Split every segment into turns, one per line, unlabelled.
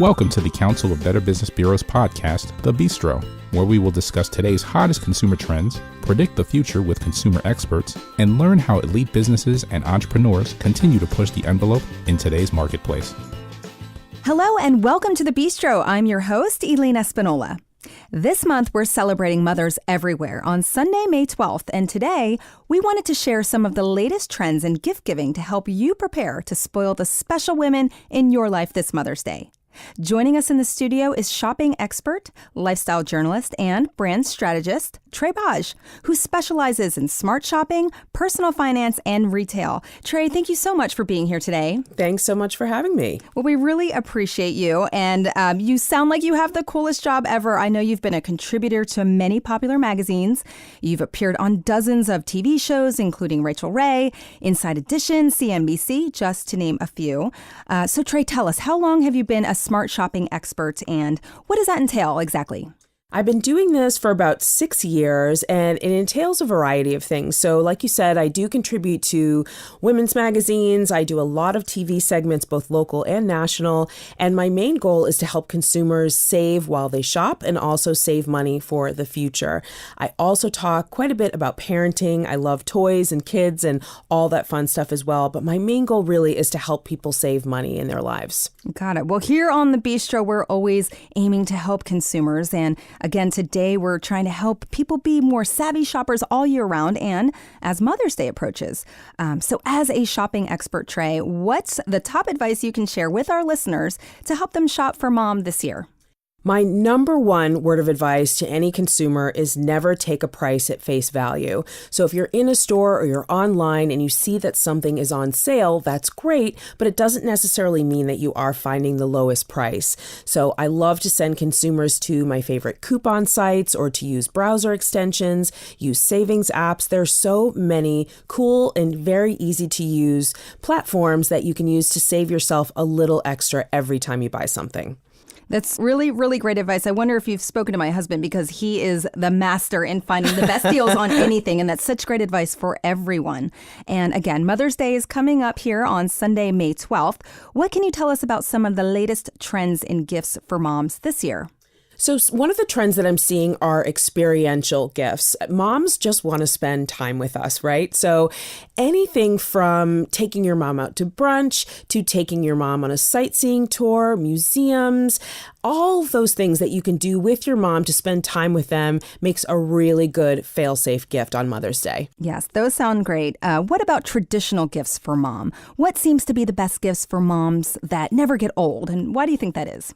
Welcome to the Council of Better Business Bureau's podcast, The Bistro, where we will discuss today's hottest consumer trends, predict the future with consumer experts, and learn how elite businesses and entrepreneurs continue to push the envelope in today's marketplace.
Hello and welcome to The Bistro. I'm your host, Elaine Espinola. This month, we're celebrating mothers everywhere on Sunday, May 12th, and today, we wanted to share some of the latest trends in gift giving to help you prepare to spoil the special women in your life this Mother's Day. Joining us in the studio is shopping expert, lifestyle journalist, and brand strategist, Trae Bodge, who specializes in smart shopping, personal finance, and retail. Trae, thank you so much for being here today.
Thanks so much for having me.
Well, we really appreciate you, and you sound like you have the coolest job ever. I know you've been a contributor to many popular magazines. You've appeared on dozens of TV shows, including Rachel Ray, Inside Edition, CNBC, just to name a few. So Trae, tell us, how long have you been a smart shopping expert, and what does that entail exactly?
I've been doing this for about 6 years, and it entails a variety of things. So like you said, I do contribute to women's magazines. I do a lot of TV segments, both local and national. And my main goal is to help consumers save while they shop and also save money for the future. I also talk quite a bit about parenting. I love toys and kids and all that fun stuff as well. But my main goal really is to help people save money in their lives.
Got it. Well, here on The Bistro, we're always aiming to help consumers. And again, today we're trying to help people be more savvy shoppers all year round and as Mother's Day approaches. So as a shopping expert, Trae, what's the top advice you can share with our listeners to help them shop for mom this year?
My number one word of advice to any consumer is never take a price at face value. So if you're in a store or you're online and you see that something is on sale, that's great, but it doesn't necessarily mean that you are finding the lowest price. So I love to send consumers to my favorite coupon sites or to use browser extensions, use savings apps. There's so many cool and very easy to use platforms that you can use to save yourself a little extra every time you buy something.
That's really, really great advice. I wonder if you've spoken to my husband because he is the master in finding the best deals on anything. And that's such great advice for everyone. And again, Mother's Day is coming up here on Sunday, May 12th. What can you tell us about some of the latest trends in gifts for moms this year?
So one of the trends that I'm seeing are experiential gifts. Moms just want to spend time with us, right? So anything from taking your mom out to brunch to taking your mom on a sightseeing tour, museums, all of those things that you can do with your mom to spend time with them makes a really good fail-safe gift on Mother's Day.
Yes, those sound great. What about traditional gifts for mom? What seems to be the best gifts for moms that never get old? And why do you think that is?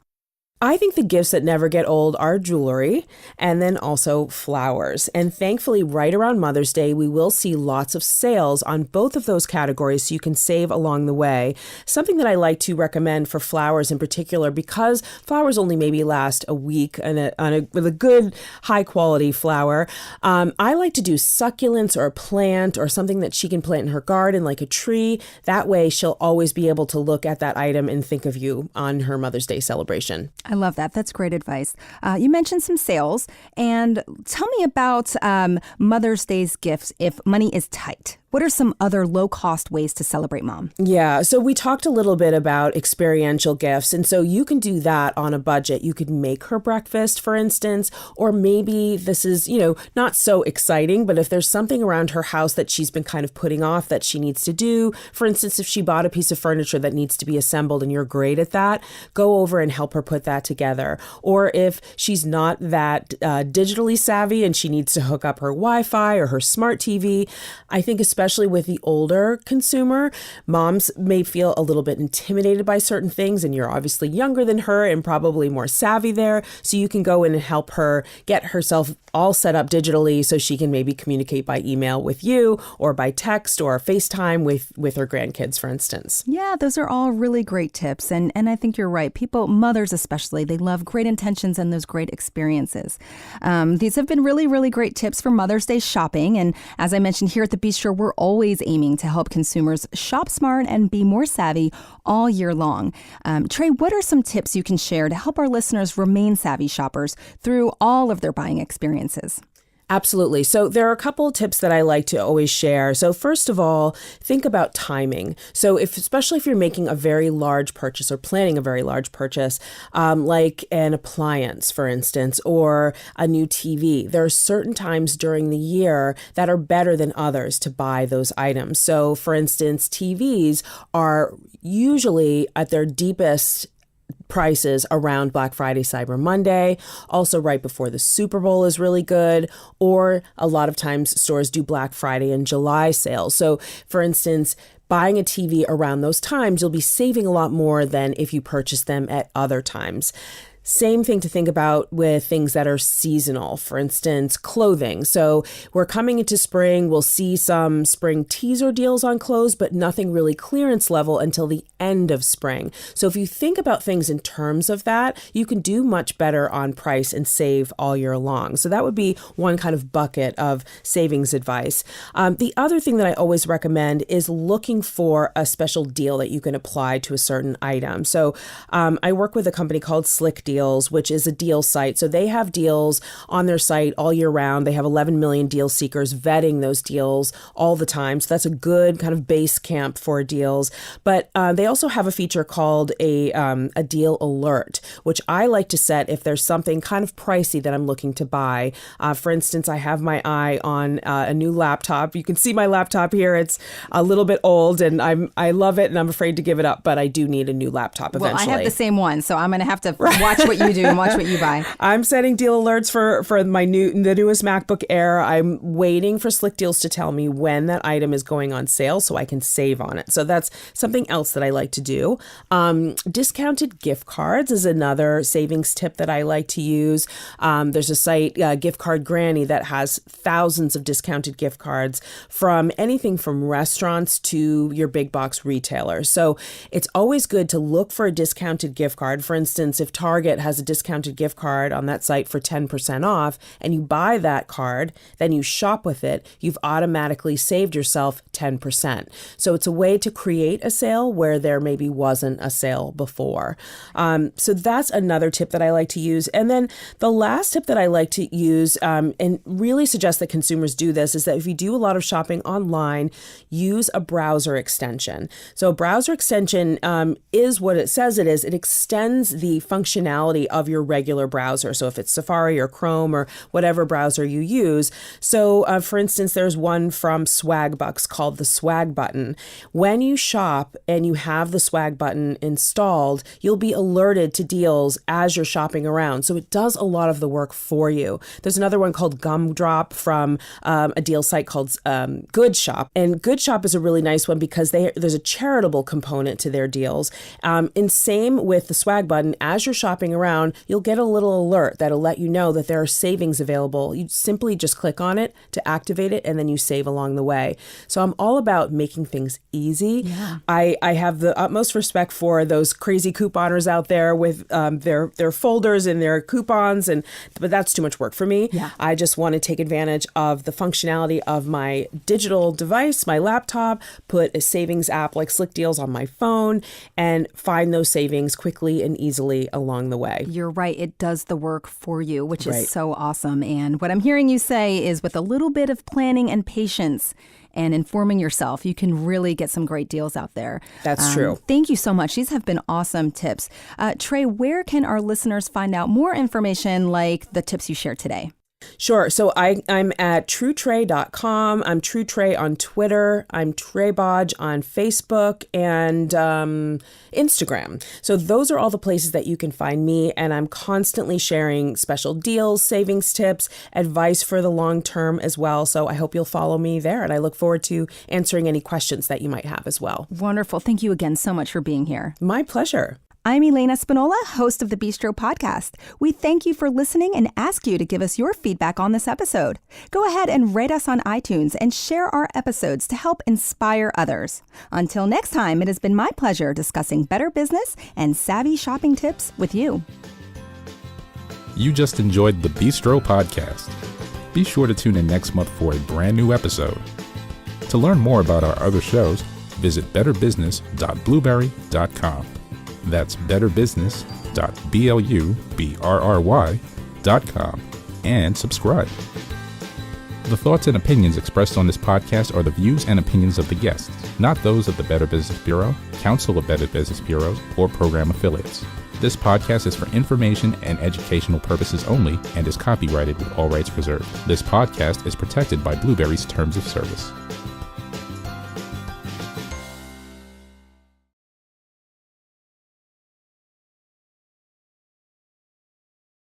I think the gifts that never get old are jewelry and then also flowers. And thankfully, right around Mother's Day, we will see lots of sales on both of those categories so you can save along the way. Something that I like to recommend for flowers in particular, because flowers only maybe last a week with a good high quality flower. I like to do succulents or a plant or something that she can plant in her garden like a tree. That way she'll always be able to look at that item and think of you on her Mother's Day celebration.
I love that. That's great advice. You mentioned some sales, and tell me about Mother's Day's gifts if money is tight. What are some other low-cost ways to celebrate mom?
Yeah, so we talked a little bit about experiential gifts, and so you can do that on a budget. You could make her breakfast, for instance, or maybe this is, not so exciting, but if there's something around her house that she's been kind of putting off that she needs to do, for instance, if she bought a piece of furniture that needs to be assembled and you're great at that, go over and help her put that together. Or if she's not that digitally savvy and she needs to hook up her Wi-Fi or her smart TV, I think especially with the older consumer, moms may feel a little bit intimidated by certain things, and you're obviously younger than her and probably more savvy there. So you can go in and help her get herself all set up digitally so she can maybe communicate by email with you or by text or FaceTime with her grandkids, for instance.
Yeah, those are all really great tips. And I think you're right. People, mothers especially, they love great intentions and those great experiences. These have been really, really great tips for Mother's Day shopping. And as I mentioned here at the Bistro, we're always aiming to help consumers shop smart and be more savvy all year long. Trae, what are some tips you can share to help our listeners remain savvy shoppers through all of their buying experiences?
Absolutely. So there are a couple of tips that I like to always share. So first of all, think about timing. So especially if you're making a very large purchase or planning a very large purchase, like an appliance, for instance, or a new TV, there are certain times during the year that are better than others to buy those items. So for instance, TVs are usually at their deepest prices around Black Friday, Cyber Monday. Also right before the Super Bowl is really good. Or a lot of times stores do Black Friday and July sales. So for instance, buying a TV around those times, you'll be saving a lot more than if you purchase them at other times. Same thing to think about with things that are seasonal, for instance, clothing. So we're coming into spring, we'll see some spring teaser deals on clothes, but nothing really clearance level until the end of spring. So if you think about things in terms of that, you can do much better on price and save all year long. So that would be one kind of bucket of savings advice. The other thing that I always recommend is looking for a special deal that you can apply to a certain item. So I work with a company called Slick Deals, which is a deal site. So they have deals on their site all year round. They have 11 million deal seekers vetting those deals all the time. So that's a good kind of base camp for deals. But they also have a feature called a deal alert, which I like to set if there's something kind of pricey that I'm looking to buy. For instance, I have my eye on a new laptop. You can see my laptop here. It's a little bit old and I love it and I'm afraid to give it up, but I do need a new laptop eventually.
Well, I have the same one, so I'm going to have to watch what you do and watch what you buy.
I'm setting deal alerts for the newest MacBook Air. I'm waiting for Slick Deals to tell me when that item is going on sale so I can save on it. So that's something else that I like to do. Discounted gift cards is another savings tip that I like to use. There's a site, Gift Card Granny, that has thousands of discounted gift cards from anything from restaurants to your big box retailers. So it's always good to look for a discounted gift card. For instance, if Target has a discounted gift card on that site for 10% off and you buy that card, then you shop with it, you've automatically saved yourself 10%. So it's a way to create a sale where there maybe wasn't a sale before. So that's another tip that I like to use. And then the last tip that I like to use and really suggest that consumers do this is that if you do a lot of shopping online, use a browser extension. So a browser extension is what it says it is. It extends the functionality of your regular browser. So if it's Safari or Chrome or whatever browser you use. So for instance, there's one from Swagbucks called the Swag button. When you shop and you have the Swag button installed, you'll be alerted to deals as you're shopping around. So it does a lot of the work for you. There's another one called Gumdrop from a deal site called Good Shop. And Good Shop is a really nice one because there's a charitable component to their deals. And same with the Swag button, as you're shopping around, you'll get a little alert that'll let you know that there are savings available. You simply just click on it to activate it, and then you save along the way. So I'm all about making things easy.
Yeah.
I have the utmost respect for those crazy couponers out there with their folders and their coupons, but that's too much work for me.
Yeah.
I just want to take advantage of the functionality of my digital device, my laptop, put a savings app like Slick Deals on my phone, and find those savings quickly and easily along the way.
You're right. It does the work for you, which is
Right.
so awesome. And what I'm hearing you say is with a little bit of planning and patience and informing yourself, you can really get some great deals out there.
That's true.
Thank you so much. These have been awesome tips. Trae, where can our listeners find out more information like the tips you shared today?
Sure. So I'm at truetrae.com. I'm TrueTrae on Twitter. I'm Trae Bodge on Facebook and Instagram. So those are all the places that you can find me. And I'm constantly sharing special deals, savings tips, advice for the long term as well. So I hope you'll follow me there. And I look forward to answering any questions that you might have as well.
Wonderful. Thank you again so much for being here.
My pleasure.
I'm Elaine Espinola, host of the Bistro Podcast. We thank you for listening and ask you to give us your feedback on this episode. Go ahead and rate us on iTunes and share our episodes to help inspire others. Until next time, it has been my pleasure discussing better business and savvy shopping tips with you.
You just enjoyed the Bistro Podcast. Be sure to tune in next month for a brand new episode. To learn more about our other shows, visit betterbusiness.blueberry.com. That's betterbusiness.blueberry.com and subscribe. The thoughts and opinions expressed on this podcast are the views and opinions of the guests, not those of the Better Business Bureau, Council of Better Business Bureaus, or program affiliates. This podcast is for information and educational purposes only and is copyrighted with all rights reserved. This podcast is protected by Blueberry's Terms of Service.